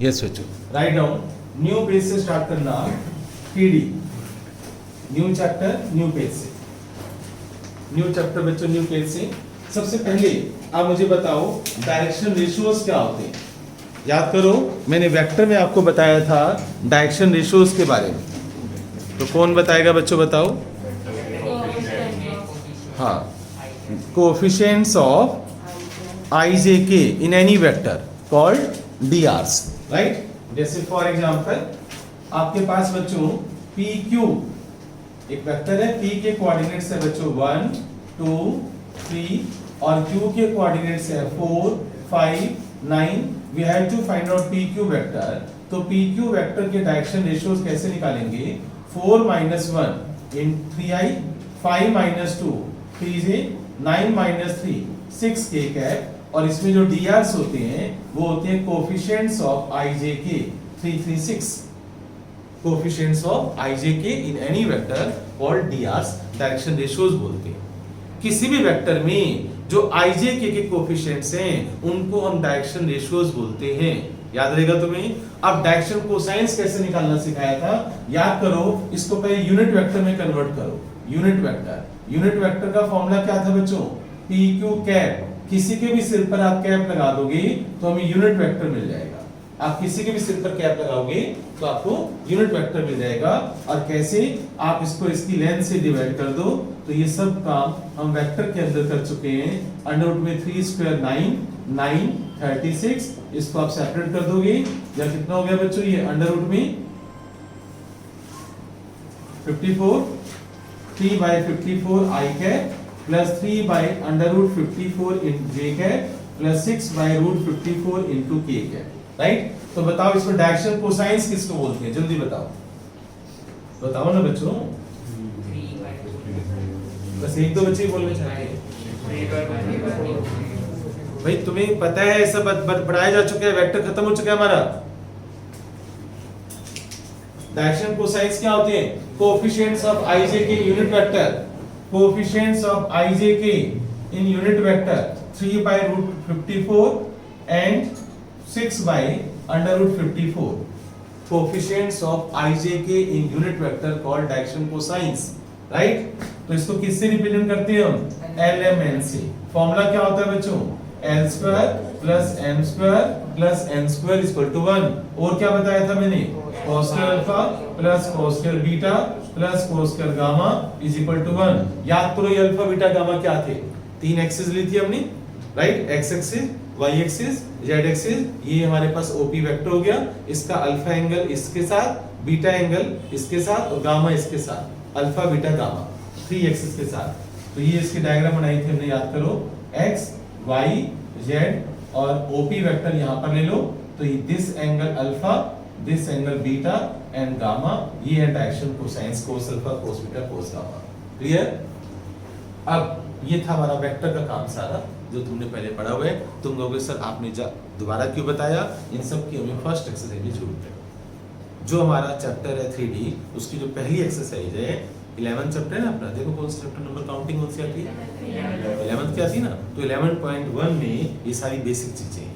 Yes बच्चों, write down. New page से start करना, PD, new chapter new page से, न्यू चैप्टर बच्चों न्यू पेज से। सबसे पहले आप मुझे बताओ डायरेक्शन रेशियोज क्या होते हैं। याद करो, मैंने वेक्टर में आपको बताया था डायरेक्शन रेशियोज के बारे में, तो कौन बताएगा बच्चों, बताओ। हाँ, कोएफिशिएंट्स ऑफ आई जे के in any vector called डीआरस, right. जैसे फॉर एग्जांपल आपके पास बच्चों पी क्यू एक वेक्टर है, पी के कोऑर्डिनेट्स है बच्चों 1 2 3 और क्यू के कोऑर्डिनेट्स है 4 5 9। We have to find out P Q vector. तो पी क्यू वेक्टर के डायरेक्शन रेशियोज कैसे निकालेंगे, 4 - 1 इन 3i, 5 - 2 3j, 9 - 3 6k कैप। और इसमें जो डीआरस होते हैं वो होते हैं coefficients of ijk 336, coefficients of ijk in any vector called डीआरस, direction ratios बोलते हैं। किसी भी वेक्टर में जो ijk के कोएफिशिएंट्स हैं उनको हम डायरेक्शन रेशियोज बोलते हैं, याद रहेगा तुम्हें। अब डायरेक्शन कोसाइंस कैसे निकालना सिखाया था, याद करो। इसको पहले यूनिट वेक्टर में कन्वर्ट करो। यूनिट वेक्टर का फॉर्मूला क्या था बच्चों, पी क्यू कैप। किसी के भी सिर पर आप कैप लगा दोगे तो हमें यूनिट वेक्टर मिल जाएगा। आप किसी के भी सिर पर कैप लगाओगे तो आपको यूनिट वेक्टर मिल जाएगा। और कैसे, आप इसको इसकी लेंथ से डिवाइड कर दो। तो ये सब काम हम वेक्टर के अंदर कर चुके हैं। अंडर रूट में 3 स्क्वायर 9 36, इसको आप सेपरेट कर दोगे, या कितना हो गया बच्चों, ये अंडर रूट में 54, 3/54 i cap plus 3/√54 in j cap plus 6/√54 into k cap, right. तो बताओ इसमें डायरेक्शन कोसाइंस किसको बोलते हैं, जल्दी बताओ, बताओ ना बच्चों। बस एक दो बच्चे बोलने चाहते हैं। भाई तुम्हें पता है सब पढ़ाया जा चुका है, वेक्टर खत्म हो चुका है हमारा। डायरेक्शन कोसाइंस क्या होते हैं, coefficients of ijk in unit vector, coefficients of ijk in unit vector 3/√54 and 6/√54, coefficients of ijk in unit vector called direction cosines, right. तो इसको किससे रिप्रेजेंट करते हैं हम, lmn से। फॉर्मूला क्या होता है बच्चों, l² + m² + n² = 1। और क्या बताया था मैंने, cos² alpha plus cos² beta plus cos² gamma = 1। याद करो ये अल्फा बीटा गामा क्या थे, 3 एक्सिस ली थी हमने, right. x axis, y axis, z axis. ये हमारे पास OP वेक्टर हो गया। इसका अल्फा एंगल इसके साथ, बीटा एंगल इसके साथ और गामा इसके साथ, अल्फा बीटा गामा 3 एक्सिस के साथ। तो ये इसकी डायग्राम बनाई थी हमने, याद करो। x y z और OP वेक्टर यहां पर ले लो। तो this angle alpha, this angle beta and gamma, ये है direction cosines, cos alpha cos beta cos gamma. Clear. अब ये था हमारा वेक्टर का काम सारा जो तुमने पहले पढ़ा हुआ है। तुम कहोगे सर आपने दोबारा क्यों बताया, इन सब की हमें फर्स्ट एक्सरसाइज की जरूरत है। जो हमारा चैप्टर है 3D, उसकी जो पहली एक्सरसाइज है 11 चैप्टर है ना अपना, देखो कौन सा चैप्टर नंबर काउंटिंग कौन सी आती है, 11th की आती है ना। तो 11.1 में ये सारी बेसिक चीजें हैं,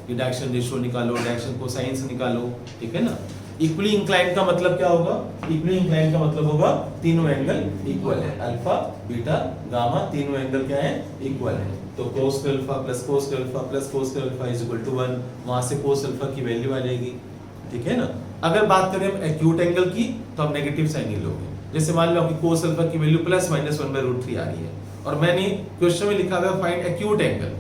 ये डायरेक्शन रेशियो निकालो, डायरेक्शन कोसाइंस निकालो, ठीक है ना। इक्वली इंक्लाइंड का मतलब क्या होगा, इक्वली इंक्लाइंड का मतलब होगा तीनों एंगल इक्वल है, अल्फा बीटा गामा तीनों एंगल क्या है, इक्वल है। तो cos alpha plus cos alpha plus cos alpha = 1, वहां से cos अल्फा की वैल्यू आ जाएगी, ठीक है ना। अगर बात करें हम एक्यूट एंगल की तो हम नेगेटिव साइन ही लोगे। जैसे मान लो कि cos अल्फा की वैल्यू प्लस माइनस 1/√3 आ रही है और मैंने क्वेश्चन में लिखा हुआ है find acute angle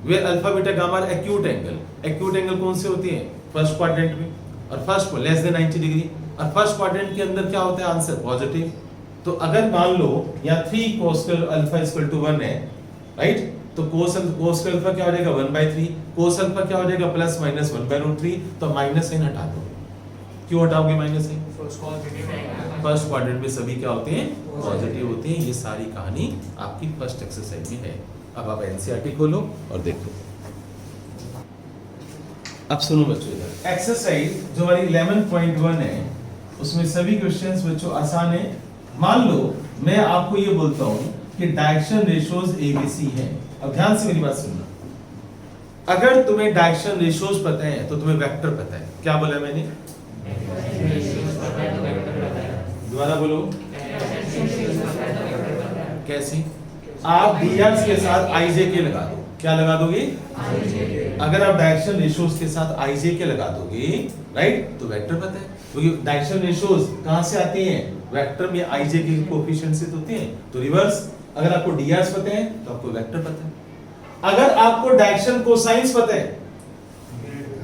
where alpha beta gamma are acute angle. Acute angle कौन से होते हैं, फर्स्ट क्वाड्रेंट में, और फर्स्ट लेस देन 90 डिग्री, और फर्स्ट क्वाड्रेंट के अंदर क्या होता है आंसर, पॉजिटिव। तो अगर मान लो यहाँ 3 cos अल्फा = 1 है, राइट। तो cos अल्फा क्या हो जाएगा 1/3, cos अल्फा क्या हो जाएगा प्लस माइनस 1/√3। तो माइनस साइन हटा दो। क्यों हटाओगे माइनस साइन, फर्स्ट क्वाड्रेंट में सभी क्या होते हैं, पॉजिटिव होते हैं। ये सारी कहानी आपकी फर्स्ट एक्सरसाइज में है। अब आप एनसीईआरटी खोलो और देखो। अब सुनो बच्चों, इधर एक्सरसाइज जो हमारी 11.1 है उसमें सभी क्वेश्चंस बच्चों आसान है। मान लो मैं आपको ये बोलता हूं कि डायरेक्शन रेशियोज ABC है। अब ध्यान से मेरी बात सुनना, अगर तुम्हें डायरेक्शन रेशियोज पता है तो तुम्हें वेक्टर पता है। क्या बोला मैंने? दोबारा बोलो। कैसे? आप डीआर के साथ आईजे के लगा दो। क्या लगा दोगे? अगर आप डायरेक्शन रेशियोज के साथ आईजे के लगा दोगे, राइट, तो वेक्टर पता है, क्योंकि डायरेक्शन रेशियोज कहां से आती हैं? वेक्टर में आईजे के कोएफिशिएंट से होते हैं। तो रिवर्स, अगर आपको डीआर पता है तो आपको वेक्टर पता है। अगर आपको डायरेक्शन कोसाइंस पता है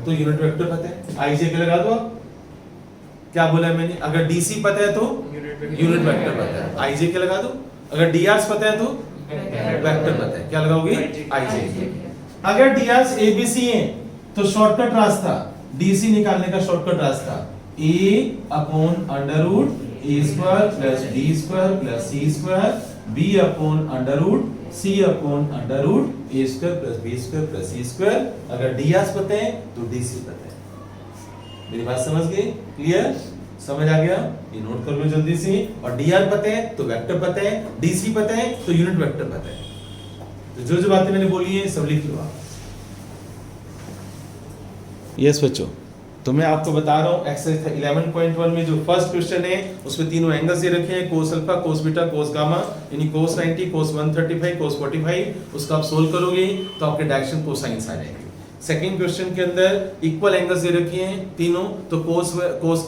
तो यूनिट वेक्टर पता है, आईजे के लगा दो आप। क्या बोला मैंने? अगर डीसी पता है तो यूनिट वेक्टर पता है, आईजे के लगा दो। अगर डीआर पता है तो वेक्टर पता है, क्या लगाओगे? आईजे। अगर डीआर एबीसी है तो शॉर्टकट रास्ता, डीसी निकालने का शॉर्टकट रास्ता a upon under root a square plus b square plus c square b upon under root c upon under root a square plus b square plus c square. अगर DR पता है तो DC पता है। मेरी बात समझ गए? क्लियर? समझ आ गया? ये नोट कर लो जल्दी से। और डीआर पता है तो वेक्टर पता है, डीसी पता है तो यूनिट वेक्टर पता है। तो जो जो बातें मैंने बोली है सब लिख लो आप। यस बच्चों, तो मैं आपको बता रहा हूं एक्सरसाइज 11.1 में जो फर्स्ट क्वेश्चन है उसमें तीनों एंगल्स दे रखे हैं, cos alpha, cos beta, cos gamma, यानी कोस 90, कोस 135, कोस 45। उसका आप सोल्व करोगे तो आपके डायरेक्शन कोसाइंस आ जाएंगे। सेकंड क्वेश्चन के अंदर इक्वल एंगल्स दे रखे हैं तीनों, तो कोस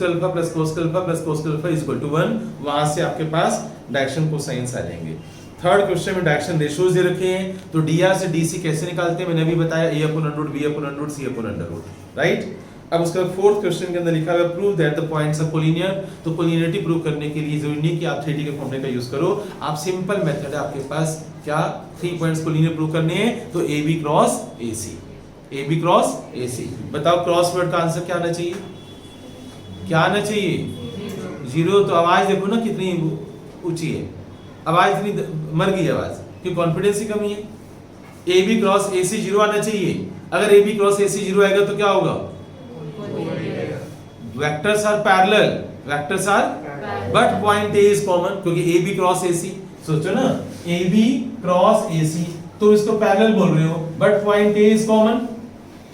का अल्फा प्लस कोस का अल्फा प्लस कोस का अल्फा इज इक्वल टू 1। वहां से आपके पास डायरेक्शन कोसाइंस आ जाएंगे। थर्ड क्वेश्चन में डायरेक्शन रेशियोज दे रखे हैं, तो डीआर से डीसी कैसे निकालते हैं मैंने अभी बताया, a upon under root, b upon under root, c upon under root, right. अब उसका फोर्थ क्वेश्चन के अंदर लिखा हुआ prove that the points are collinear. तो कोलिनियरिटी प्रूव करने के लिए जरूरी नहीं कि आप 3D के फॉर्मूले का यूज करो, आप सिंपल मेथड है आपके पास, क्या 3 पॉइंट्स कोलिनियर प्रूव करने हैं, तो AB cross AC, AB cross AC। बताओ क्रॉस वर्ड का आंसर क्या आना चाहिए? क्या आना चाहिए? 0। तो आवाज देखो ना कितनी ऊंची है, आवाज इतनी मर गई आवाज, क्योंकि कॉन्फिडेंस की कमी है। AB क्रॉस AC 0 आना चाहिए। अगर AB क्रॉस AC 0 आएगा तो क्या होगा? Vectors are parallel, vectors are, but point A is common, क्योंकि AB क्रॉस AC। सोचो ना, AB क्रॉस AC, तो इसको पैरेलल बोल रहे हो, but point A is common.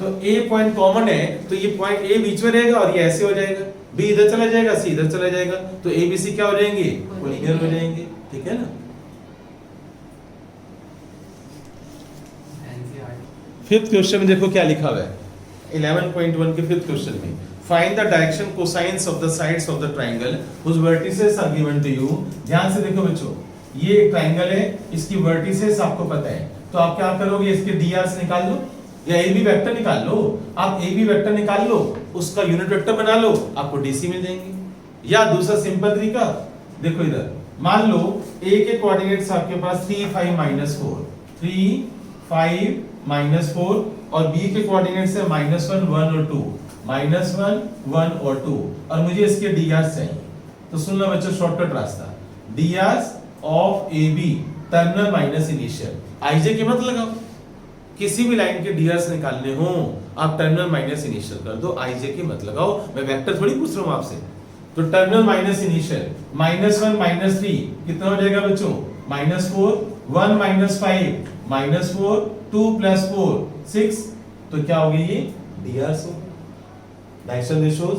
तो A पॉइंट कॉमन है तो ये पॉइंट A बीच में रहेगा और ये ऐसे हो जाएगा, B इधर चला जाएगा, C इधर चला जाएगा, तो ABC क्या हो जाएंगे? कोलिनियर हो जाएंगे, ठीक है ना। फिफ्थ क्वेश्चन में देखो क्या लिखा हुआ है 11.1 के फिफ्थ क्वेश्चन में, find the direction cosines of the sides of the triangle whose vertices are given to you. ध्यान से देखो बच्चों, ये एक ट्रायंगल है, इसकी वर्टिसेस आपको पता है, तो आप क्या करोगे? इसके डीआर से निकाल लो या AB वेक्टर निकाल लो। आप AB वेक्टर निकाल लो, उसका यूनिट वेक्टर बना लो, आपको DC मिल जाएंगे। या दूसरा सिंपल तरीका देखो, इधर मान लो A के कोऑर्डिनेट्स आपके पास 3 5 -4, 3 5 -4, और B के कोऑर्डिनेट्स है -1 1 और 2, -1 1 और 2, और मुझे इसके डीआर चाहिए। तो सुन लो बच्चों, शॉर्टकट रास्ता, DR of AB terminal minus initial, I J के मत लगाओ, किसी भी लाइन के डीआर निकालने हो आप टर्मिनल माइनस इनिशियल कर दो, आईजे के मत लगाओ। मैं वेक्टर थोड़ी पूछ रहा हूं आपसे। तो टर्मिनल माइनस इनिशियल, -1 -3 कितना हो जाएगा बच्चों? -4, 1 -5 -4, 2 + 4 6, तो क्या हो गई ये? डीआर हो डायरेक्शन रेशियोज।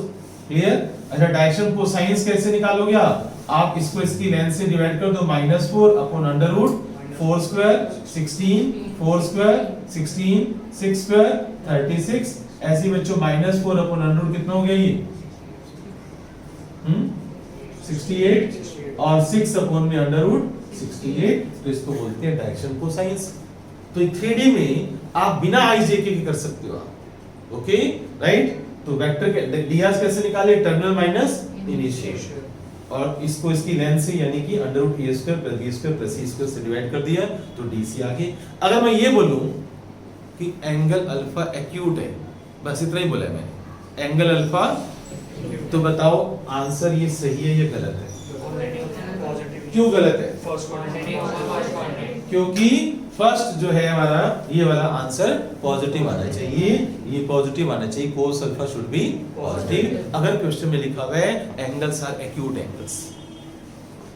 क्लियर? अच्छा, डायरेक्शन कोसाइंस कैसे निकालोगे आप इसको इसकी लेंथ से डिवाइड कर दो, -4 upon under root 4 square 16, 4 square 16, 6 square 36। ऐसे बच्चों -4 अपॉन अंडर रूट कितना हो गया ये? 68, और 6 अपॉन में अंडर रूट 68, तो इसको बोलते हैं डायरेक्शन कोसाइंस। तो 3D में आप बिना आईजे के कर सकते हो आप, ओके, राइट। तो वेक्टर के डीआर कैसे निकाले? टर्मिनल माइनस इनिशियल, और इसको इसकी लेंथ से यानी कि under root A square plus B square plus C square से डिवाइड कर दिया, तो डीसी आ गई। अगर मैं ये बोलूं कि एंगल अल्फा एक्यूट है, बस इतना ही बोला मैंने, एंगल अल्फा, तो बताओ आंसर ये सही है या गलत है? क्यों गलत है? क्योंकि फर्स्ट जो है हमारा ये वाला आंसर पॉजिटिव आना चाहिए, ये पॉजिटिव आना चाहिए, cos alpha should be positive. अगर क्वेश्चन में लिखा हुआ है angles are acute angles,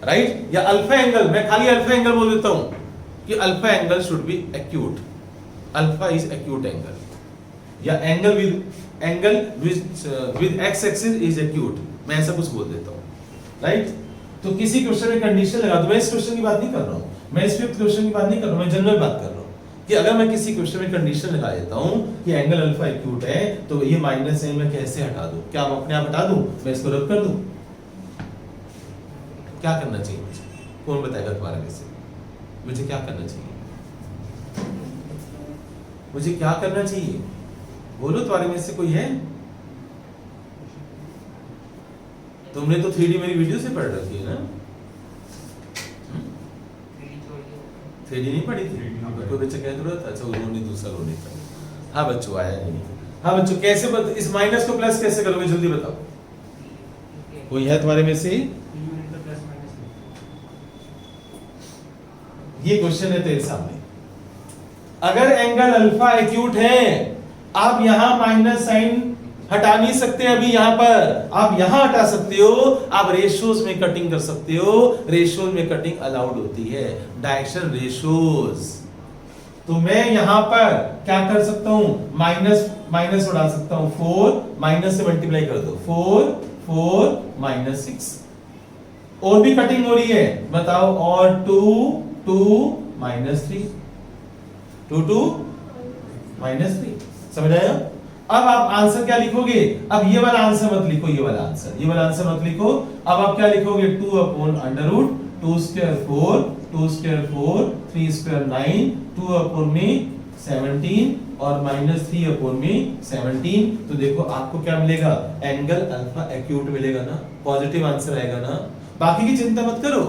right, या अल्फा एंगल, मैं खाली अल्फा एंगल बोल देता हूं कि alpha angle should be acute, alpha is acute angle, या angle with X axis is acute, मैं ऐसा कुछ बोल देता हूँ, राइट। तो किसी क्वेश्चन में कंडीशन लगा दो, मैं इस क्वेश्चन की बात नहीं कर रहा हूँ, मैं इस फिफ्थ क्वेश्चन की बात नहीं कर रहा हूँ, मैं जनरल बात कर रहा हूँ कि अगर मैं किसी क्वेश्चन में कंडीशन लगा देता हूँ कि एंगल अल्फा एक्यूट है, तो ये माइनस है मैं कैसे हटा दूं? क्या मैं अपने आप हटा दूं? मैं इसको रद्द कर दूं? क्या करना चाहिए मुझे? कौन बताएगा तुम्हारे में से? मुझे क्या करना चाहिए? मुझे क्या करना चाहिए? बोलो, तुम्हारे में से कोई है? तुमने तो 3D मेरी वीडियो से पढ़ रखी है ना? 3D नहीं पढ़ी थी? कोई बच्चा कह तो रहा था, अच्छा उन्होंने दूसरा रो नहीं था। हाँ बच्चों, आया नहीं। हाँ बच्चों, कैसे इस माइनस को प्लस कैसे करोगे, जल्दी बताओ। कोई है तुम्हारे में से? ये क्वेश्चन है तेरे सामने। अगर एंगल अल्फा एक्यूट है, आप यहां माइनस साइन हटा नहीं सकते, अभी यहां पर आप यहां हटा सकते हो, आप रेशियोज में कटिंग कर सकते हो, रेशियोज में कटिंग अलाउड होती है, डायरेक्शन रेशियोज। तो मैं यहां पर क्या कर सकता हूं, माइनस माइनस उड़ा सकता हूं, 4 माइनस से मल्टीप्लाई कर दो, 4 4 माइनस 6। और भी कटिंग हो रही है, बताओ, और 2 2 माइनस 3, 2 2 माइनस 3, समझ आया? अब आप आंसर क्या लिखोगे? अब ये वाला आंसर मत लिखो, ये वाला आंसर मत लिखो। अब आप क्या लिखोगे? 2 upon under root 2 square 4 2 square 4 3 square 9 2 upon में 17 और माइनस 3 अपॉन में 17। तो देखो आपको क्या मिलेगा? एंगल अल्फा एक्यूट मिलेगा ना, पॉजिटिव आंसर आएगा ना। बाकी की चिंता मत करो,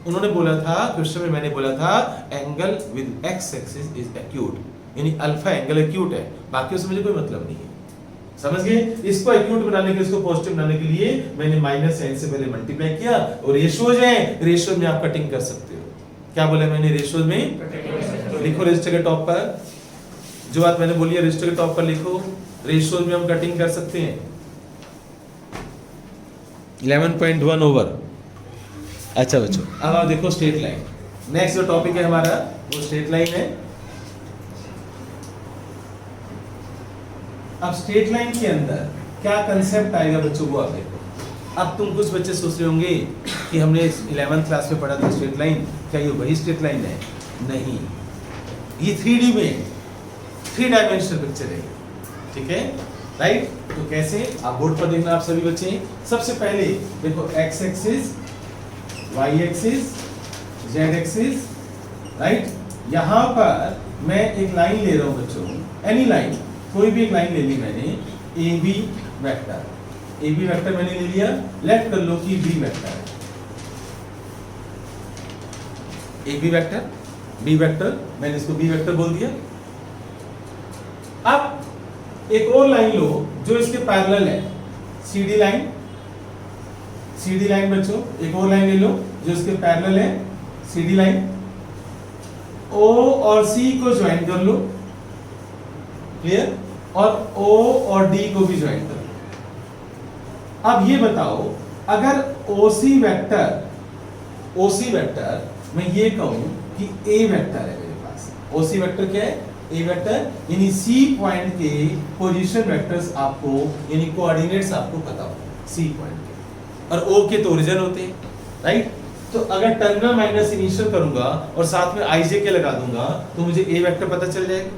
उन्होंने बोला था क्वेश्चन में, मैंने बोला था angle with X axis is acute, यानी अल्फा एंगल एक्यूट है, बाकी उससे मुझे कोई मतलब नहीं है। समझ गए? इसको एक्यूट बनाने के, इसको पॉजिटिव बनाने के लिए मैंने माइनस साइन से पहले मल्टीप्लाई किया, और रेशियोज है, रेशियोज में आप कटिंग कर सकते हो। क्या बोला मैंने? रेशियोज में लिखो, रजिस्टर के टॉप पर जो बात मैंने बोली है, रजिस्टर के टॉप पर लिखो, रेशियोज में हम कटिंग कर सकते हैं। 11.1 ओवर। अच्छा बच्चों, अब आप देखो स्ट्रेट लाइन। नेक्स्ट जो टॉपिक है हमारा वो स्ट्रेट लाइन है। अब स्ट्रेट लाइन के अंदर क्या कंसेप्ट आएगा बच्चों, वो आप देखो। अब तुम कुछ बच्चे सोच रहे होंगे कि हमने 11th क्लास में पढ़ा था स्ट्रेट लाइन, क्या ये वही स्ट्रेट लाइन है? नहीं, ये 3D में 3 डायमेंशनल पिक्चर है, ठीक है, राइट। तो कैसे, आप बोर्ड पर देखना आप सभी बच्चे। सबसे पहले देखो, X axis, Y axis, Z axis, right. यहां पर मैं एक लाइन ले रहा हूं बच्चों, एनी लाइन, कोई भी एक लाइन ले ली मैंने, A B vector, A B vector मैंने ले लिया, लेफ्ट कर लो कि बी वेक्टर है, A B vector, B vector, मैंने इसको बी वेक्टर बोल दिया। अब एक और लाइन लो जो इसके पैरेलल है, सीडी लाइन, सीडी लाइन बच्चों, एक और लाइन ले लो जो इसके पैरेलल है, सीडी लाइन। ओ और सी को ज्वाइन कर लो, क्लियर, और O और D को भी ज्वाइन कर लो। अब ये बताओ, अगर OC वेक्टर मैं ये कहूं कि A वेक्टर है मेरे पास, OC वेक्टर क्या है? A वेक्टर, यानी C पॉइंट के पोजीशन वेक्टर्स आपको, यानी कोऑर्डिनेट्स आपको पता हो C पॉइंट के, और O के तो ओरिजिन होते हैं, राइट। तो अगर टर्मिनल माइनस इनिशियल करूंगा और साथ में IJ के लगा दूंगा तो मुझे A वेक्टर पता चल जाएगा।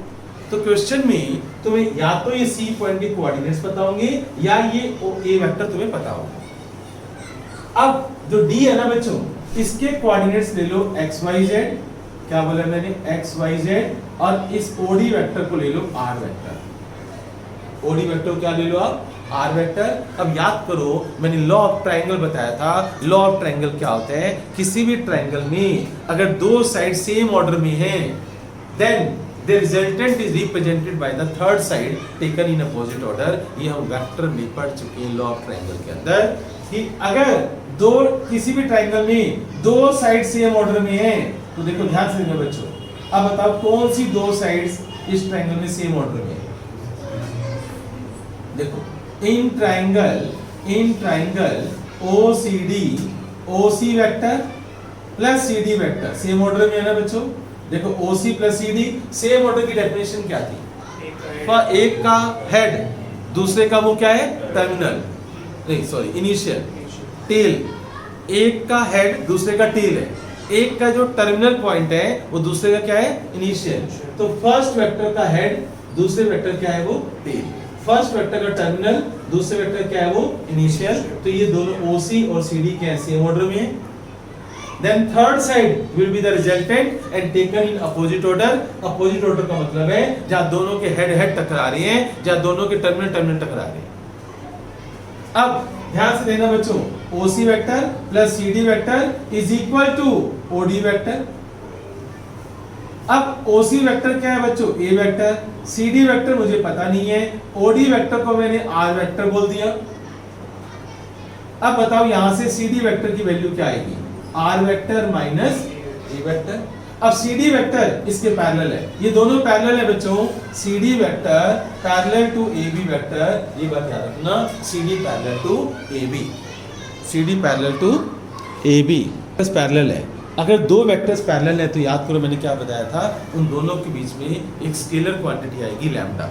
तो क्वेश्चन में तुम्हें या तो ये C पॉइंट के कोऑर्डिनेट्स पता होंगे या ये A वेक्टर तुम्हें पता होगा। अब जो D है ना बच्चों, इसके कोऑर्डिनेट्स ले लो XYZ, क्या बोला मैंने? XYZ, और इस OD वेक्टर को ले लो R वेक्टर, OD वेक्टर को क्या ले लो आप? R vector. अब याद करो, मैंने लॉ ऑफ ट्रायंगल बताया था। लॉ ऑफ ट्रायंगल क्या होता है? किसी भी ट्रायंगल में अगर दो साइड सेम ऑर्डर में हैं, then the resultant is represented by the third side taken in opposite order। ये हम वेक्टर में पढ़ चुके हैं लॉ ऑफ ट्रायंगल के अंदर, कि अगर दो किसी भी ट्रायंगल में दो साइड सेम ऑर्डर में है, तो देखो ध्यान से देखो बच्चों, अब बताओ कौन सी दो साइड्स इस ट्रायंगल में सेम ऑर्डर में है? देखो, in triangle OCD, OC vector plus CD vector same order में है ना बच्चों। देखो OC plus CD same order की डेफिनेशन क्या थी? एक का हेड, दूसरे का वो क्या है, टर्मिनल, नहीं सॉरी इनिशियल, टेल। एक का हेड दूसरे का टेल है, एक का जो टर्मिनल पॉइंट है वो दूसरे का क्या है, इनिशियल। तो फर्स्ट वेक्टर का हेड, दूसरे वेक्टर क्या है वो टेल। फर्स्ट वेक्टर का टर्मिनल, दूसरे वेक्टर क्या है वो इनिशियल। तो ये दोनों OC और CD के सेम ऑर्डर में है। Then third side will be the resultant and taken in opposite order। opposite order का मतलब है जहां दोनों के हेड टकरा रहे हैं, जहां दोनों के टर्मिनल टकरा रहे हैं। अब ध्यान से देना बच्चों, OC vector plus CD vector is equal to OD vector. अब OC वेक्टर क्या है बच्चों, A वेक्टर। CD वेक्टर मुझे पता नहीं है, OD वेक्टर को मैंने R वेक्टर बोल दिया। अब बताओ यहां से CD वेक्टर की वैल्यू क्या आएगी, R vector minus A vector. अब CD वेक्टर इसके पैरेलल है, ये दोनों पैरेलल है बच्चों। CD vector parallel to AB vector, ये बात याद रखना, CD parallel to AB, CD parallel to AB बस पैरेलल है। अगर दो वेक्टर्स पैरेलल है तो याद करो मैंने क्या बताया था, उन दोनों के बीच में एक स्केलर क्वांटिटी आएगी लैम्डा।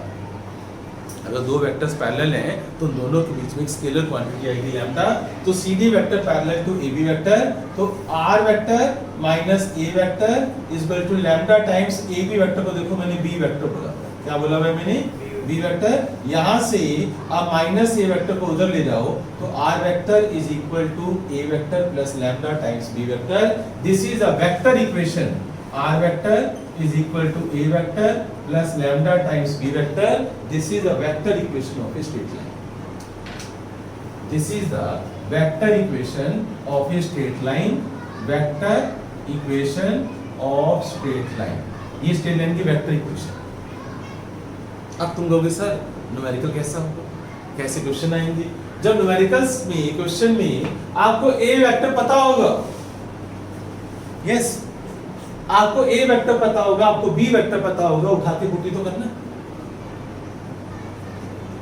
अगर दो वेक्टर्स पैरेलल हैं तो उन दोनों के बीच में एक स्केलर क्वांटिटी आएगी लैम्डा। तो CD vector parallel to AB vector, तो R vector minus A vector is equal to lambda times AB vector को देखो मैंने B वेक्टर बोला, क्या बोला भाई मैंने, B वेक्टर। यहां से आप माइनस A वेक्टर को उधर ले जाओ तो R vector is equal to A vector plus lambda times B vector. This is a vector equation, R vector is equal to A vector plus lambda times B vector. This is a vector equation of a straight line. This is the vector equation of a straight line. Vector equation of straight line. ये straight line की vector equation। अब तुम कहोगे sir numerical कैसा होगा, कैसे question आएंगे? जब न्यूमेरिकल्स में क्वेश्चन में आपको A वेक्टर पता होगा, यस आपको A वेक्टर पता होगा, आपको B वेक्टर पता होगा, उठा के पुटी तो करना।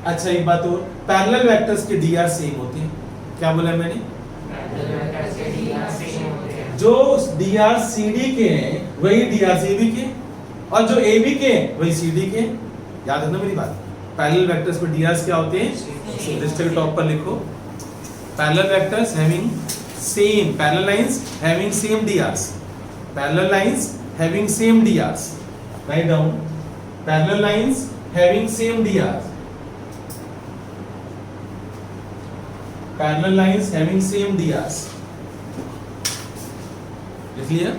अच्छा एक बात और, पैरेलल वेक्टर्स के dr सेम होते हैं, क्या बोला मैंने, जो dr CD के हैं वही dr AB के, और जो AB के हैं वही CD के। याद रखना मेरी बात, पैरेलल वेक्टर्स में drs क्या होते हैं, रजिस्टर के टॉप पर लिखो, parallel vectors having same, parallel lines having same drs, parallel lines having same drs, write down parallel lines having same drs, parallel lines having same drs। लिख लिया?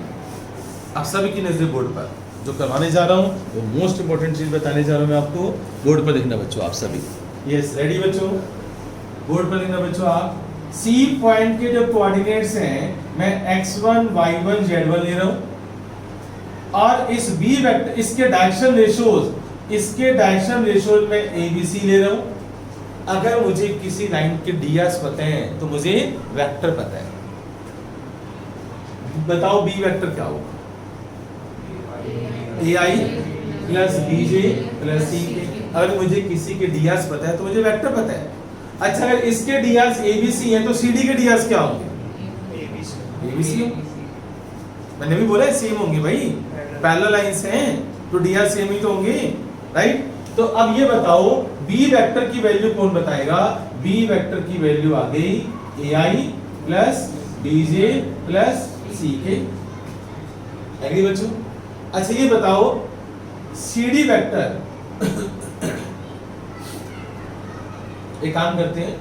अब सभी की नजर बोर्ड पर, जो करवाने जा रहा हूं वो मोस्ट इंपोर्टेंट चीज बताने जा रहा हूं मैं आपको, बोर्ड पर लिखना बच्चों आप सभी। यस रेडी बच्चों, बोर्ड पर लिखना बच्चों आप। C पॉइंट के जो कोऑर्डिनेट्स हैं मैं x1 y1 z1 ले रहा हूं, और इस B वेक्टर इसके डायरेक्शन रेशियोज, इसके डायरेक्शन रेशियोज में ABC ले रहा हूं। अगर मुझे किसी लाइन के drs पता है तो मुझे वेक्टर पता है। बताओ B वेक्टर क्या होगा, AI plus BJ plus CK। अगर मुझे किसी के drs पता है तो मुझे वेक्टर पता है। अच्छा अगर इसके drs ABC है तो CD के drs क्या होंगे, ABC होंगे। मैंने भी बोला है सेम होंगे भाई, पैरेलल लाइंस हैं तो drs सेम ही तो होंगे, राइट। तो अब ये बताओ B वेक्टर की वैल्यू कौन बताएगा, B वेक्टर की वैल्यू आ गई AI plus BJ plus CK। Agree बच्चों? अच्छा ये बताओ CD वेक्टर, एक काम करते हैं,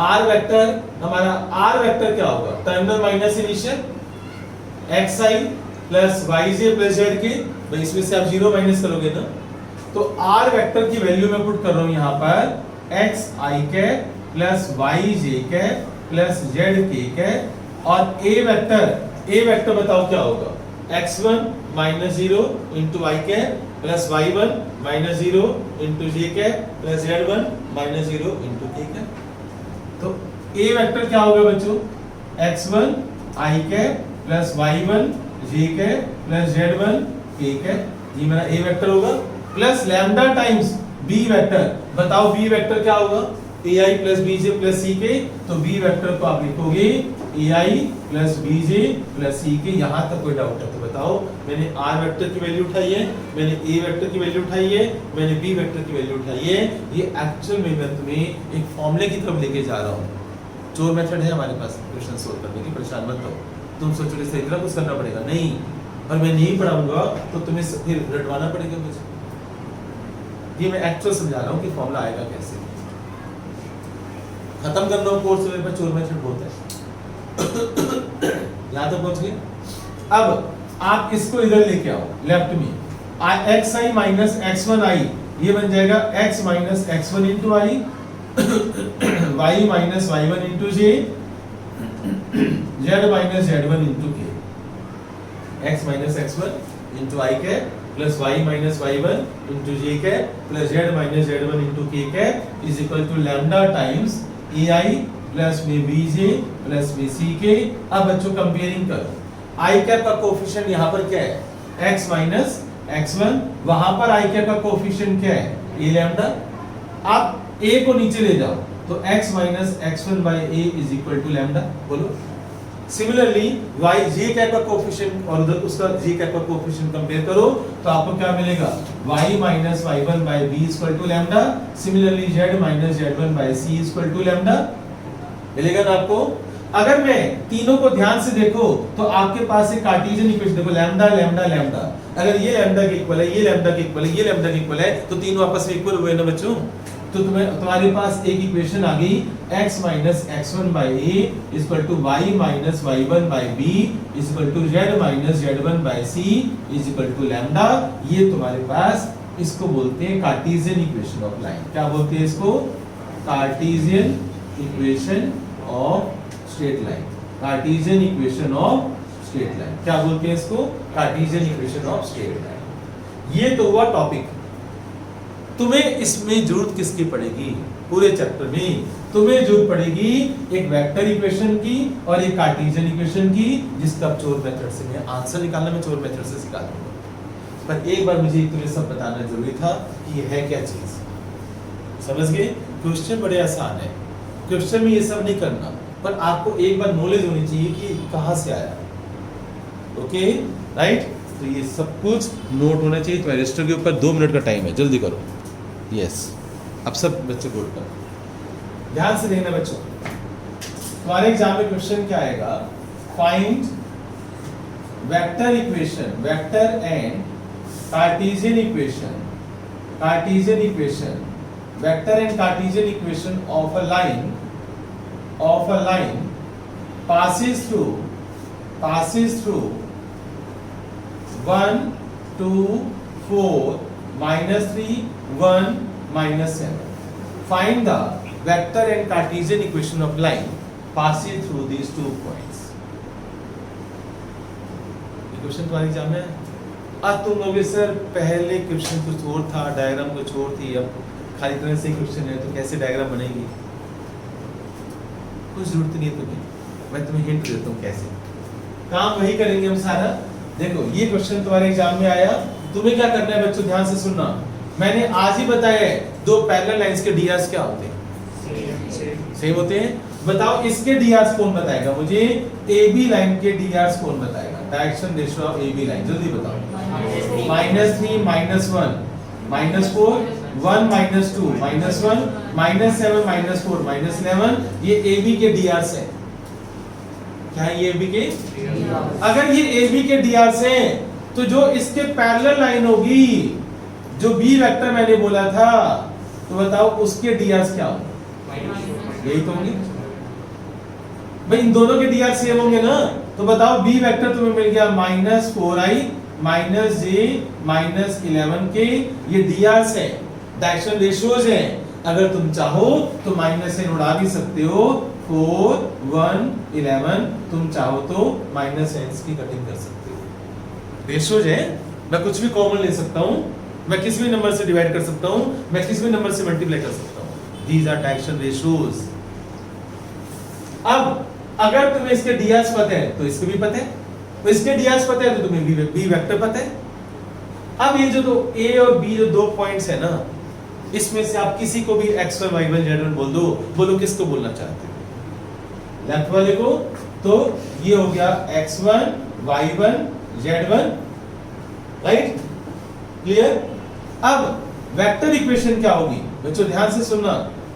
R वेक्टर हमारा, R वेक्टर क्या होगा, terminal minus initial, xi plus yj plus zk, भाई इसमें से आप 0 माइनस करोगे ना, तो R वेक्टर की वैल्यू मैं पुट कर रहा हूं यहां पर xi के प्लस yj के प्लस zk के, और A वेक्टर बताओ क्या होगा, x1 माइनस 0 इंटू y के plus y1 minus 0 into j के plus z1 minus 0 into k के। तो A वेक्टर क्या होगा बच्चों, x1 i के प्लस y1 j के प्लस z1 k के, ये मेरा A वेक्टर होगा, plus lambda times B vector. बताओ B वेक्टर क्या होगा, AI plus BJ plus CK, तो B वेक्टर को आप लिखोगे AI plus BJ plus CK। यहाँ तक कोई डाउट है तो बताओ। मैंने R वेक्टर की वैल्यू उठाई है, मैंने A वेक्टर की वैल्यू उठाई है, मैंने B वेक्टर की वैल्यू उठाई है। ये एक्चुअल में मैं तुम्हें एक फॉर्मूले की तरफ लेके जा रहा हूँ। चोर मेथड है हमारे पास क्वेश्चन सोल्व करने की, परेशान मत हो। तुम सोचोगे सही तरह कुछ करना पड़ेगा, नहीं। और मैं नहीं पढ़ाऊंगा तो तुम्हें फिर रटवाना पड़ेगा मुझे। ये मैं एक्चुअल समझा रहा हूँ कि फॉर्मूला आएगा कैसे। खत्म कर लो कोर्स, मेरे पास चोर मेथड बहुत है। यहाँ तक पहुंच गए। अब आप इसको इधर लेके आओ लेफ्ट में। xi माइनस x1i, ये बन जाएगा x minus x1 into I, y minus y1 into J, z minus z1 into K. x minus x1 into I के plus y minus y1 into J के plus z minus z1 into K is equal to lambda times ai plus में bj plus में ck। अब बच्चों comparing करो, i cap का coefficient यहाँ पर क्या है x माइनस x1, वहां पर i कैप का कोएफिशिएंट क्या है a लैम्डा। आप a को नीचे ले जाओ तो x minus x1 by a is equal to lambda. बोलो सिमिलरली y j कैप का कोएफिशिएंट और उधर उसका j कैप का कोएफिशिएंट कंपेयर करो तो आपको क्या मिलेगा y minus y1 by b is equal to lambda. Similarly z minus z1 by c is equal to lambda. मिलेगा ना आपको। अगर मैं तीनों को ध्यान से देखो तो आपके पास एक कार्टेशियन इक्वेशन देखो, लैम्डा लैम्डा लैम्डा। अगर ये लैम्डा के इक्वल है, ये लैम्डा के इक्वल है, ये लैम्डा के इक्वल है, तो तीनों आपस में इक्वल हुए ना बच्चों। तो तुम्हारे पास एक इक्वेशन आ गई x minus x1 by a is equal to y minus y1 by b is equal to z minus z1 by c is equal to lambda. ये तुम्हारे पास, इसको बोलते हैं कार्टेशियन इक्वेशन ऑफ लाइन। क्या बोलते हैं इसको? Cartesian equation of straight line. Cartesian equation of straight line क्या बोलते हैं इसको? Cartesian equation of straight line. ये तो हुआ टॉपिक। तुम्हें इसमें जरूरत किसकी पड़ेगी? पूरे चैप्टर में तुम्हें जरूरत पड़ेगी एक वेक्टर इक्वेशन की और एक कार्टेशियन इक्वेशन की, जिसका चोर मेथड से मैं आंसर निकालना, मैं चोर मेथड से सिखा दूंगा। पर एक बार मुझे तुम्हें सब बताना जरूरी था कि ये है क्या चीज। समझ गए? क्वेश्चन बड़े आसान है, क्वेश्चन में ये सब नहीं करना, पर आपको एक बार नॉलेज होनी चाहिए कि कहां से आया। Okay right? तो ये सब कुछ नोट होना चाहिए। तुम्हारे रजिस्टर के ऊपर 2 मिनट का टाइम है, जल्दी करो। यस, अब सब बच्चे बोल करो, ध्यान से देखना बच्चों। तुम्हारे एग्जाम में क्वेश्चन क्या आएगा? Find vector equation, vector and Cartesian equation, Cartesian equation, vector and Cartesian equation of a line, of a line passes through 1 2 4 -3 1 -7. Find the vector and Cartesian equation of line passing through these 2 points. ये question तुम्हारे exam में है। आज तुम लोग sir पहले question कुछ और था, डायग्राम कुछ और थी, अब खाली तरह से क्वेश्चन है तो कैसे डायग्राम बनेगी? कुछ जरूरत नहीं है तुम्हें, मैं तुम्हें हिंट देता हूँ कैसे। काम वही करेंगे हम सारा। देखो ये क्वेश्चन तुम्हारे एग्जाम में आया, तुम्हें क्या करना है बच्चों? ध्यान से सुनना। मैंने आज ही बताया है 2 पैरेलल लाइंस के डीआर्स क्या होते हैं? सेम होते हैं। बताओ इसके डीआर्स कौन बताएगा मुझे? AB लाइन के डीआर्स कौन बताएगा? Direction ratio of AB line, जल्दी बताओ। -3 -1 -4 1 -2 -1 -7 -4 -11, ये AB के डीआर्स हैं। क्या है ये AB के? अगर ये AB के डीआर्स हैं तो जो इसके पैरेलल लाइन होगी, जो B वेक्टर मैंने बोला था, तो बताओ उसके डीआर्स क्या होंगे? यही तो होंगे भाई, इन दोनों के डीआर सेम होंगे ना। तो बताओ B वेक्टर तुम्हें मिल गया -4i -j -11k, ये डीआर्स है, डायरेक्शन रेशियोज हैं। अगर तुम चाहो तो माइनस से उड़ा भी सकते हो, 4 1 11, तुम चाहो तो -n की कटिंग कर सकते हो। रेशियोज है, मैं कुछ भी कॉमन ले सकता हूं, मैं किसी भी नंबर से डिवाइड कर सकता हूं, मैं किसी भी नंबर से मल्टीप्लाई कर सकता हूं। These are direction ratios. अब अगर तुम्हें इसके डीआर्स पता है तो इसके भी पता है, तो इसके डीआर्स पता है तो तुम्हें B वेक्टर पता है। अब ये जो A और B जो 2 पॉइंट्स है ना, इसमें से आप किसी को भी x1 y1 z1 बोल दो, बोलो किसको बोलना चाहते हो, लेफ्ट वाले को। तो ये हो गया x1 y1 z1, right, clear. अब वेक्टर इक्वेशन क्या होगी बच्चों, ध्यान से सुनना,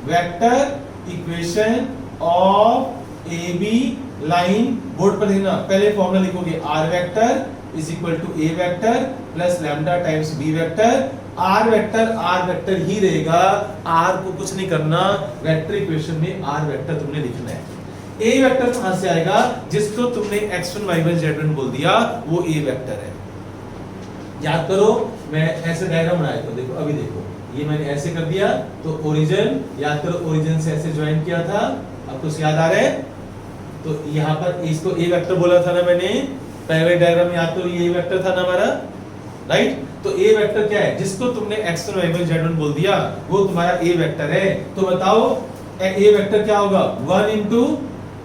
vector equation of A B line, board पर लिखना, पहले फॉर्मूला लिखोगे r vector is equal to a vector plus lambda times b vector. r vector ही रहेगा, r को कुछ नहीं करना, वेक्टर इक्वेशन में r वेक्टर तुमने लिखना है। a वेक्टर कहां से आएगा, जिसको तुमने x1 y1 z1 बोल दिया वो a वेक्टर है। याद करो, मैं ऐसे डायग्राम बनाया था, देखो अभी देखो, ये मैंने ऐसे कर दिया तो ओरिजिन, याद करो ओरिजिन से ऐसे ज्वाइन किया था, अब कुछ याद आ रहा है। तो यहाँ पर इसको a वेक्टर बोला था ना मैंने, पहले डायग्राम याद करो, ये वेक्टर था ना हमारा, राइट। तो a वेक्टर क्या है, जिसको तुमने x1 y1 z1 बोल दिया वो तुम्हारा a वेक्टर है। तो बताओ a वेक्टर क्या होगा, 1 into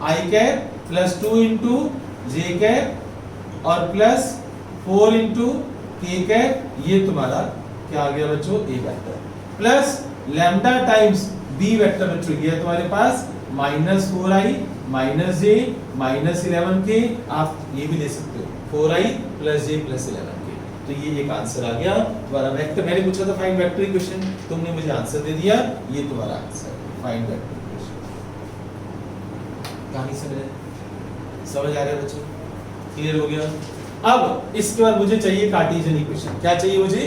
i cap plus 2 into j cap और प्लस 4 इंटू k कैप, ये तुम्हारा क्या आ गया बच्चों, a vector, plus lambda times b vector बच्चों, ये तुम्हारे पास minus 4i minus j minus 11k, आप ये भी ले सकते हो 4i plus j plus 11k। तो ये एक आंसर आ गया तुम्हारा वेक्टर। मैंने पूछा था फाइंड वेक्टर इक्वेशन, तुमने मुझे आंसर दे दिया, ये तुम्हारा आंसर फाइंड वेक्टर इक्वेशन। कहानी समझ आ रहा है बच्चों, क्लियर हो गया। अब इसके बाद मुझे चाहिए कार्टेशियन इक्वेशन। क्या चाहिए मुझे,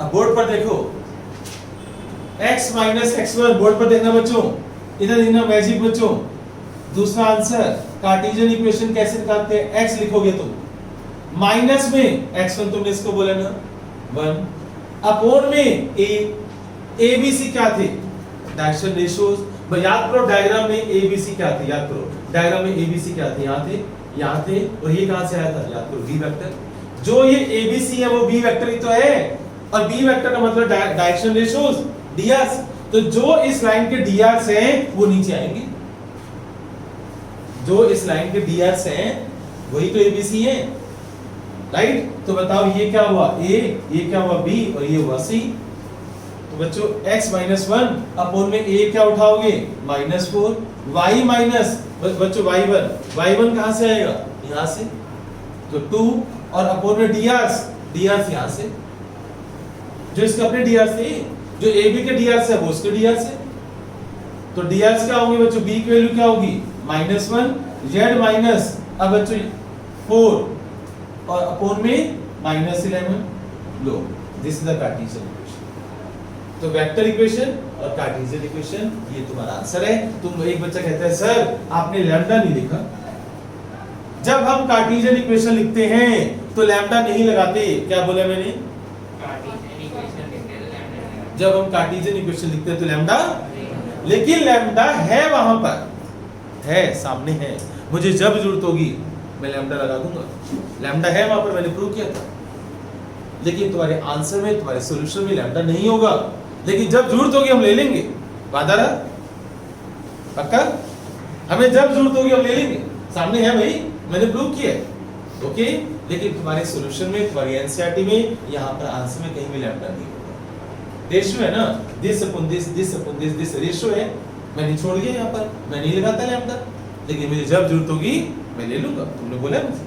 अब बोर्ड पर देखो, x माइनस x1, बोर्ड पर देखना बच्चों, इधर देखना मैजिक बच्चों। दूसरा आंसर, कार्टेशियन इक्वेशन कैसे निकालते हैं, x लिखोगे तुम, माइनस में x1 तुमने इसको बोला ना 1, अपॉन में abc क्या थे, डायरेक्शन रेशियोज। याद करो डायग्राम में abc क्या थे, याद करो डायग्राम में abc क्या थे, यहाँ थे और ये कहां से आया था, याद करो b वेक्टर। जो ये abc है वो b वेक्टर ही तो है, और b वेक्टर का मतलब डायरेक्शन रेशियोज drs। तो जो इस लाइन के drs हैं वो नीचे आएंगे, जो इस लाइन के drs हैं वही तो abc है, राइट। तो बताओ ये क्या हुआ a, ये क्या हुआ b और ये हुआ c। तो बच्चों x माइनस 1 अपॉन में a क्या उठाओगे, माइनस 4, y माइनस बच्चों y1 कहां से आएगा, यहां से, तो 2 और अपॉन में drs यहां से, जो इसके अपने drs थे, जो ab के drs है वो उसके drs है। तो drs क्या होंगे बच्चों, b की वैल्यू क्या होगी, माइनस 1, z माइनस, अब बच्चों 4 और अपॉन में minus 11। Low, this is the Cartesian equation. तो वेक्टर इक्वेशन और कार्टेशियन इक्वेशन ये तुम्हारा आंसर है। तुम एक बच्चा कहता है सर आपने लैम्डा नहीं लिखा। जब हम कार्टेशियन इक्वेशन लिखते हैं तो लैम्डा नहीं लगाते, क्या बोला मैंने, जब हम कार्टेशियन इक्वेशन लिखते हैं तो लैम्डा, लेकिन लैम्डा है वहां पर, है सामने है, मुझे जब जरूरत होगी मैं लैम्डा लगा दूंगा, लैम्डा है वहां पर, मैंने प्रूव किया था। लेकिन तुम्हारे आंसर में, तुम्हारे सॉल्यूशन में लैम्डा नहीं होगा, लेकिन जब जरूरत होगी हम ले लेंगे, वादा रहा, पक्का, हमें जब जरूरत होगी हम ले लेंगे, सामने है भाई, मैंने प्रूव किया है, ओके। लेकिन तुम्हारे सॉल्यूशन में, तुम्हारी एनसीईआरटी में, यहाँ पर आंसर में कहीं भी लैम्डा नहीं होगा। रेशियो है ना, this upon this, this upon this ratio है, मैंने छोड़ दिया यहाँ पर, मैं नहीं लगाता लैम्डा, लेकिन मुझे जब जरूरत होगी मैं ले लूंगा, तुमने बोला मुझे,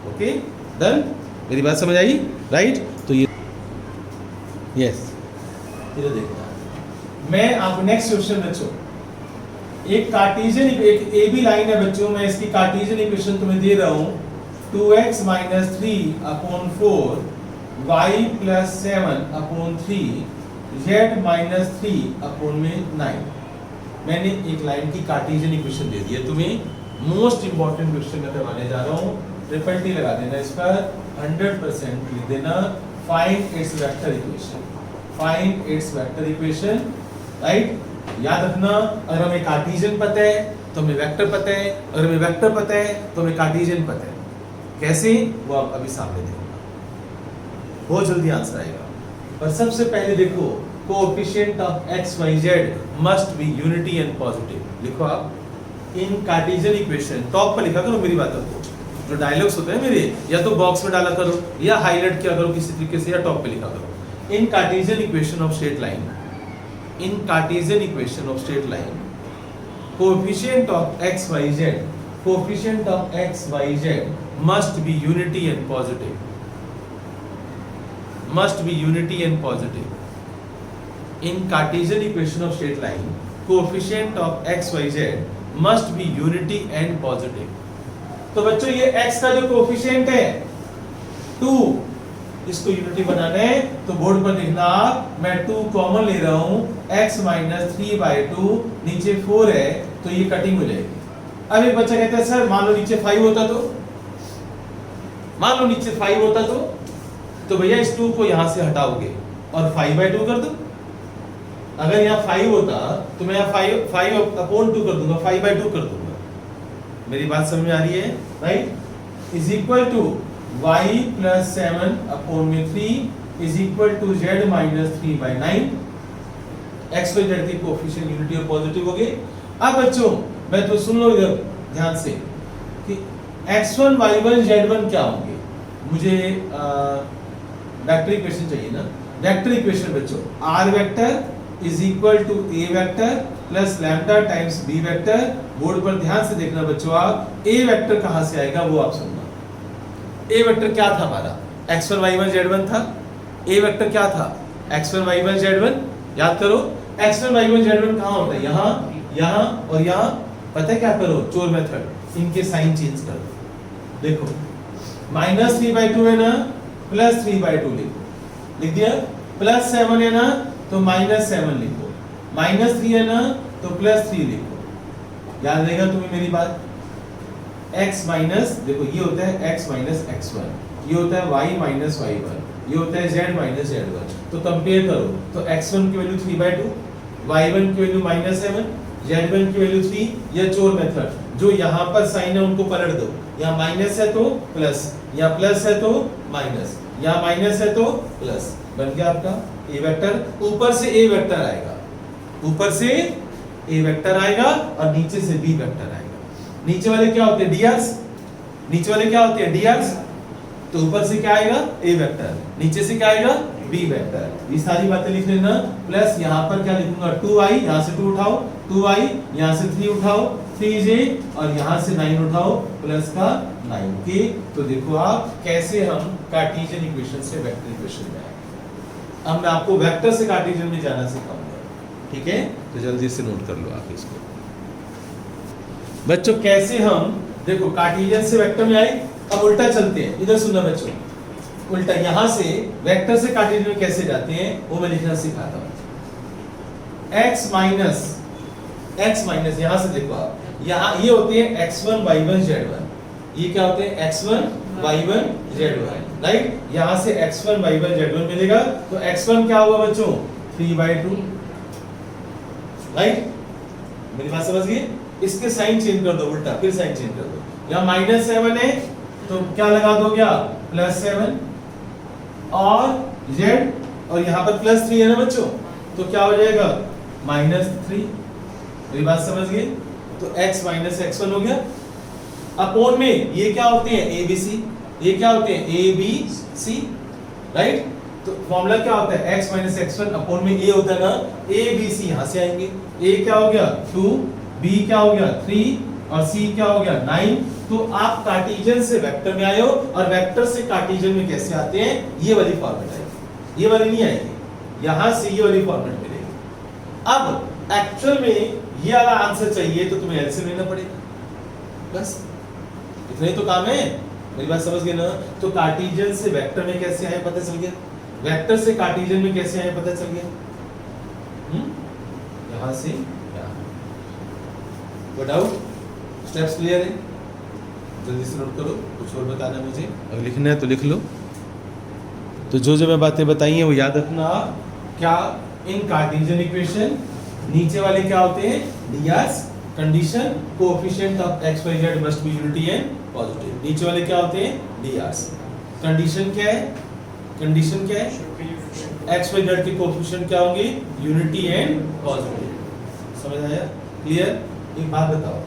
ओके डन। मेरी बात समझ आई, राइट। तो ये यस, इधर देखना, मैं आप नेक्स्ट क्वेश्चन बच्चों, एक कार्टेशियन, एक ए बी लाइन है बच्चों, मैं इसकी कार्टेशियन इक्वेशन तुम्हें दे रहा हूं, 2x minus 3 upon 4 y plus 7 upon 3 z minus 3 upon में 9। मैंने एक लाइन की कार्टेशियन इक्वेशन दे दी है तुम्हें, मोस्ट इंपॉर्टेंट क्वेश्चन करवाने जा रहा हूँ, ट्रिपल टी लगा देना इस पर, 100% लिख देना, find its vector equation, find its vector equation, right. याद रखना, अगर हमें कार्टेशियन पता है तो हमें वेक्टर पता है, अगर हमें वेक्टर पता है तो हमें कार्टेशियन पता है। कैसे, वो आप अभी सामने देखोगे, बहुत जल्दी आंसर आएगा। पर सबसे पहले देखो, coefficient of x y z must be unity and positive. लिखो आप इन कार्टेशियन इक्वेशन, टॉप पर लिखा करो मेरी बात को, जो डायलॉग्स होते हैं मेरे, या तो बॉक्स में डाला करो या हाईलाइट किया करो किसी तरीके से, या टॉप पे लिखा करो। in Cartesian equation of straight line, in Cartesian equation of straight line, coefficient of x y z, coefficient of x y z must be unity and positive, must be unity and positive. In Cartesian equation of straight line, coefficient of x y z must be unity and positive. तो बच्चों ये x का जो coefficient है 2, इसको unity बनाना है तो board पर लिखना आप, मैं 2 कॉमन ले रहा हूं, x माइनस 3/2 नीचे 4 है तो ये कटिंग हो जाएगी. अब एक बच्चा कहता है सर मान लो नीचे 5 होता तो, मान लो नीचे 5 होता तो भैया इस 2 को यहां से हटाओगे और 5/2 कर दो. अगर यहाँ 5 होता तो मैं यहाँ 5/2 कर दूंगा, 5/2 कर दूंगा. मेरी बात समझ में आ रही है right? Is equal to y plus 7/3 is equal to z minus 3/9. x y z की कोफिशिएंट यूनिटी और पॉजिटिव हो गए. अब बच्चों मैं तो सुन लो इधर ध्यान से कि x1 y1 z1 क्या होंगे. मुझे वेक्टर इक्वेशन चाहिए ना. वेक्टर इक्वेशन बच्चों r vector is equal to a vector plus lambda times b vector. Board पर ध्यान से देखना बच्चों आप, a वेक्टर कहां से आएगा वो आप सुनना. a वेक्टर क्या था हमारा, x1 y1 z1 था. a वेक्टर क्या था, x1 y1 z1. याद करो x1 y1 z1 कहां होता है, यहां, यहां और यहां. पता है क्या करो, चोर मेथड, इनके साइन चेंज कर दो. देखो माइनस 3/2 है ना, प्लस 3/2 लिखो, लिख दिया. प्लस 7 है ना तो माइनस 7 लिखो, माइनस 3 है ना तो प्लस 3 लिखो. याद रहेगा तुम्हें मेरी बात. x माइनस, देखो ये होता है x माइनस x1, ये होता है y माइनस y1, ये होता है z माइनस z1. तो कंपेयर करो तो x1 की वैल्यू 3/2, y1 की वैल्यू माइनस 7, z1 की वैल्यू 3. या चोर मेथड, जो यहाँ पर साइन है उनको पलट दो. यहाँ माइनस है तो प्लस, यहाँ प्लस है तो माइनस, यहाँ माइनस है तो प्लस. बन गया आपका a वेक्टर. ऊपर से a वेक्टर आएगा, ऊपर से a वेक्टर आएगा और नीचे से b वेक्टर आएगा. नीचे वाले क्या होते हैं, drs. नीचे वाले क्या होते हैं, drs. तो ऊपर से क्या आएगा, a वेक्टर, नीचे से क्या आएगा, b वेक्टर. ये सारी बातें लिख लेना. प्लस यहाँ पर क्या लिखूंगा, 2i, यहाँ से 2 उठाओ, 2i, यहाँ से 3 उठाओ, 3j और यहाँ से 9 उठाओ, प्लस का 9k. तो देखो आप कैसे हम कार्टेशियन इक्वेशन से वेक्टर इक्वेशन में आए. अब मैं आपको वेक्टर से कार्टेशियन में जाना सिखाऊंगा, ठीक है? तो जल्दी से नोट कर लो आप इसको बच्चों. कैसे हम देखो कार्टेशियन से वेक्टर में आए. अब उल्टा चलते हैं, इधर सुनना बच्चों. उल्टा यहां से वेक्टर से कार्टेशियन में कैसे जाते हैं वो मैं लिखना सिखाता हूं. x माइनस यहां से देखो आप, यहां ये होते हैं x1 y1 z1. ये क्या होते हैं, x1 y1 z1 राइट. यहां से x1 y1 z1 मिलेगा तो x1 क्या होगा बच्चों, 3/2 राइट. मेरी बात समझ गए. इसके साइन चेंज कर दो, उल्टा फिर साइन चेंज कर दो. यहां माइनस 7 है तो क्या लगा दो, क्या प्लस 7 और z, और यहां पर प्लस 3 है ना बच्चों, तो क्या हो जाएगा -3. मेरी बात समझ गए. तो x माइनस x1 हो गया. अपॉन में ये क्या होते हैं, abc. ये क्या होते हैं, abc राइट. तो फॉर्मूला क्या होता है, x माइनस x1 अपॉन में a होता है ना, abc यहां से आएंगे. a क्या हो गया 2, b क्या हो गया 3 और c क्या हो गया 9. तो आप कार्टेशियन से वेक्टर में आए हो और वेक्टर से कार्टेशियन में कैसे आते हैं, ये वाली फॉर्मेट आएगी, ये वाली नहीं आएगी. यहां से ये वाली फॉर्मेट मिलेगी. अब एक्चुअल में ये वाला आंसर चाहिए तो तुम्हें एलसीएम लेना पड़ेगा. बस इतना ही तो काम है. मेरी बात समझ गए ना. तो कार्टेशियन से वेक्टर में कैसे आए पता चल गया, वेक्टर से कार्टेशियन में कैसे आए पता चल गया. यहां से यहां. वो डाउट, स्टेप्स क्लियर है? जल्दी से नोट करो. कुछ और बताना मुझे, अगर लिखना है तो लिख लो. तो जो जो मैं बातें बताई हैं वो याद रखना. क्या इन कार्टेशियन इक्वेशन नीचे वाले क्या होते हैं, drs. Condition coefficient of x y z must be unity and positive. नीचे वाले क्या होते हैं, drs. कंडीशन क्या है, कंडीशन क्या है, x y z के कोएफिशिएंट क्या होंगे, यूनिटी एंड पॉजिटिव. समझ आया, क्लियर? एक बात बताओ,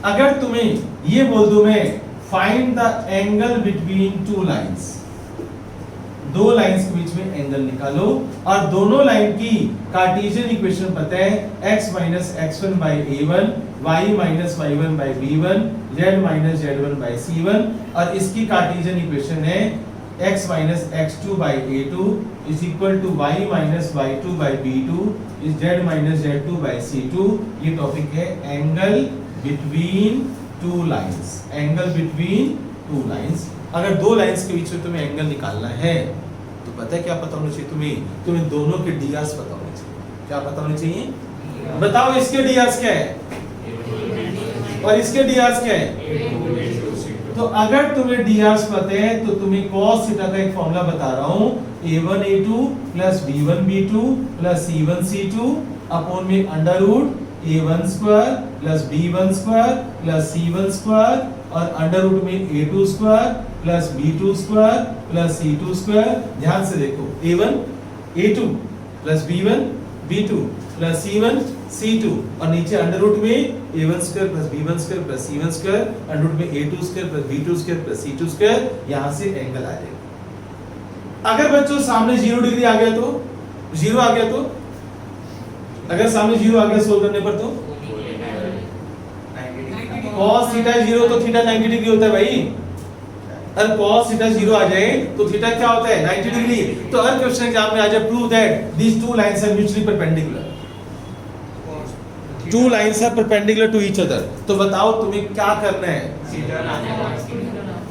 अगर तुम्हें ये बोल दूं मैं find the angle between two lines, दो लाइंस के बीच में एंगल निकालो और दोनों लाइन की कार्टेशियन इक्वेशन पता है x minus x1 by a1 y minus y1 by b1 z minus z1 by c1 और इसकी कार्टेशियन इक्वेशन है x minus x2 by a2 is equal to y minus y2 by b2 is z minus z2 by c2। ये topic है angle between two lines. Angle between two lines, अगर दो lines के बीच में तुम्हें angle निकालना है तो पता है क्या पता होना चाहिए तुम्हें दोनों के डीआर्स पता होने चाहिए। क्या पता होने चाहिए? बताओ इसके डीआर्स क्या है और इसके डीआर्स क्या है। तो अगर तुम्हें डीआर्स पता है तो तुम्हें cos थीटा का एक फॉर्मूला बता रहा हूं, a1 a2 plus b1 b2 plus c1 c2 upon में under root a1 square plus b1 square plus c1 square और अंडर रूट में a2 square plus b2 square plus c2 square. ध्यान से देखो a1 a2 plus b1 b2 plus c1 c2 और नीचे under root में a1 square plus b1 square plus c1 square under root में a2 square plus b2 square plus c2 square. यहां से angle आ जाएगा। अगर बच्चों सामने 0 डिग्री आ गया तो 0 आ गया तो अगर सामने 0 आ गया सोल्व करने पर तो cos थीटा 0 तो थीटा 90 डिग्री होता है भाई। अगर cos थीटा 0 आ जाए तो थीटा क्या होता है 90 डिग्री। तो हर क्वेश्चन एग्जाम में आ जाए prove that these two lines are mutually perpendicular, two lines are perpendicular to each other। तो बताओ तुम्हें क्या करना है।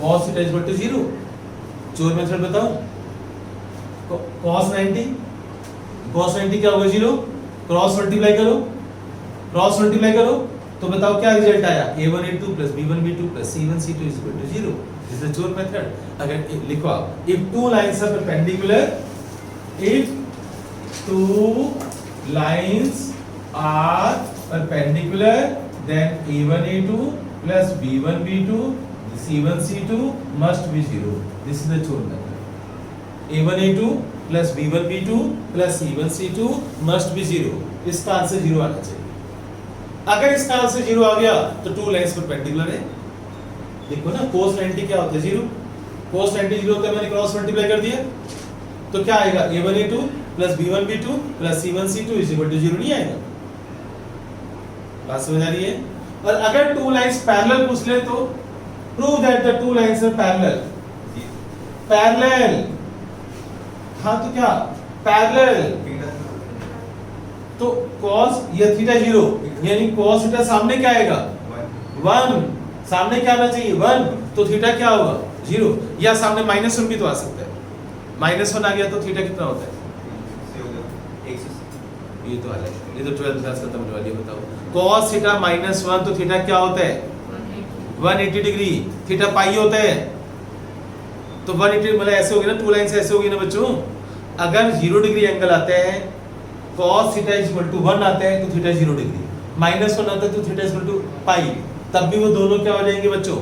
cos थीटा इक्वल टू 0, चोर मेथड बताओ। cos 90 क्या होगा 0, क्रॉस मल्टीप्लाई करो तो बताओ क्या रिजल्ट आया a1 a2 plus b1 b2 plus c1 c2 is equal to 0। This is the चोर मेथड। अगर लिखो आप if two lines are perpendicular, if two lines are perpendicular then a1 a2 plus b1 b2 c1 c2 must be 0। this is the चोर method. a1 a2 plus b1 b2 plus c1 c2 must be 0। इसका answer 0 आना चाहिए। अगर इसका answer 0 आ गया तो two lines perpendicular है। देखो ना cos 90 क्या होता है 0, cos 90 0 होता है, मैंने क्रॉस मल्टीप्लाई कर दिया तो क्या आएगा a1 a2 plus b1 b2 plus c1 c2 is equal to 0 नहीं आएगा। बात समझ आ रही है। और अगर टू लाइंस पैरेलल पूछ ले तो prove that the two lines are parallel. हाँ तो क्या पैरेलल, तो cos या थीटा 0 यानी cos थीटा सामने क्या आएगा 1, सामने क्या आना चाहिए 1, तो थीटा क्या होगा 0। या सामने -1 भी तो आ सकता है। -1 आ गया तो थीटा कितना होता है ये तो अलग, ये तो 12th क्लास खत्म होने वाली है। बताओ cos थीटा -1 तो थीटा क्या होता है 180 डिग्री। थीटा पाई होता है तो 180 मतलब ऐसे होगी ना, टू लाइंस ऐसे होगी ना बच्चों। अगर 0 डिग्री एंगल आता है cos theta is equal to 1 आता है तो थीटा 0 डिग्री, -1 आता है तो थीटा इज इक्वल टू पाई, तब भी वो दोनों क्या हो जाएंगे बच्चों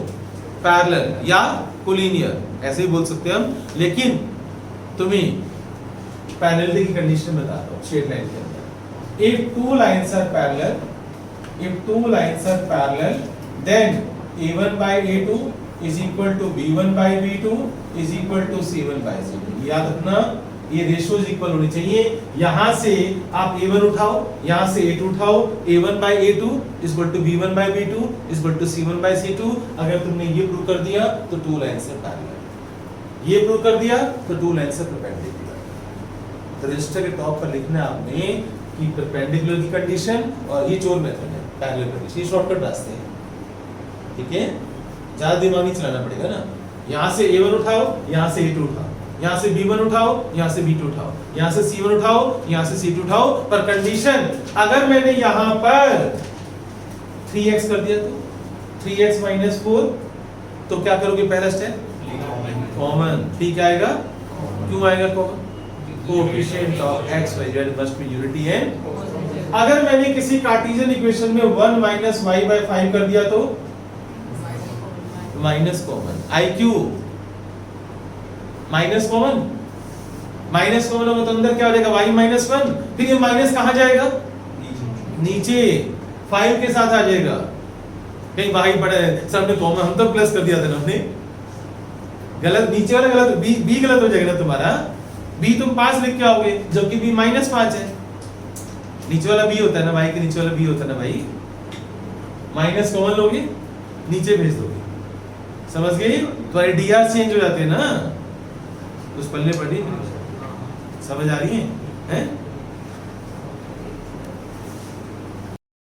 पैरेलल या कोलिनियर, ऐसे ही बोल सकते हैं हम। लेकिन तुम्हें पैरेललिटी की कंडीशन बताता हूं स्ट्रेट लाइन के अंदर। If two lines are parallel then a1 by a2 is equal to b1 by b2 is equal to c1 by c2। याद रखना ये रेशियोज इक्वल होनी चाहिए। यहां से आप a1 उठाओ, यहां से a2 उठाओ, a1 by a2 is equal to b1 by b2 is equal to c1 by c2। अगर तुमने ये प्रूव कर दिया तो टू लाइंस से पैरेलल, ये प्रूव कर दिया तो टू लाइंस से परपेंडिकुलर। तो रजिस्टर के टॉप पर लिखना है आपने कि परपेंडिकुलर की कंडीशन और ये चोर मेथड है पैरेलल कंडीशन, ये शॉर्टकट रास्ते हैं। ठीक है, ज्यादा दिमाग नहीं चलाना पड़ेगा ना। यहां से a1 उठाओ, यहां से a2 उठाओ, यहां से b1 उठाओ, यहां से b2 उठाओ, यहां से c1 उठाओ, यहां से c2 उठाओ। पर कंडीशन अगर मैंने यहां पर 3x कर दिया तो 3x - 4 तो क्या करोगे पहला स्टेप कॉमन। ठीक आएगा, क्यों आएगा common, coefficient of x y z must be unity and. अगर मैंने किसी कार्टेशियन इक्वेशन में 1 - y/5 कर दिया तो minus common, IQ minus common होगा तो अंदर क्या हो जाएगा y - 1। फिर ये माइनस कहां जाएगा नीचे 5 के साथ आ जाएगा। कहीं भाई पड़े सर ने कॉमन, हम तो प्लस कर दिया था हमने। गलत, नीचे वाला गलत, बी गलत हो जाएगा ना तुम्हारा। बी तुम 5 लिख के आओगे जबकि बी -5 है। नीचे वाला बी होता है ना भाई, के नीचे वाला बी होता है ना भाई, माइनस कॉमन लोगे नीचे भेज दोगे, समझ गए? तुम्हारे डीआर चेंज हो जाते हैं ना, उस पल्ले पड़ी, समझ आ रही है? हैं?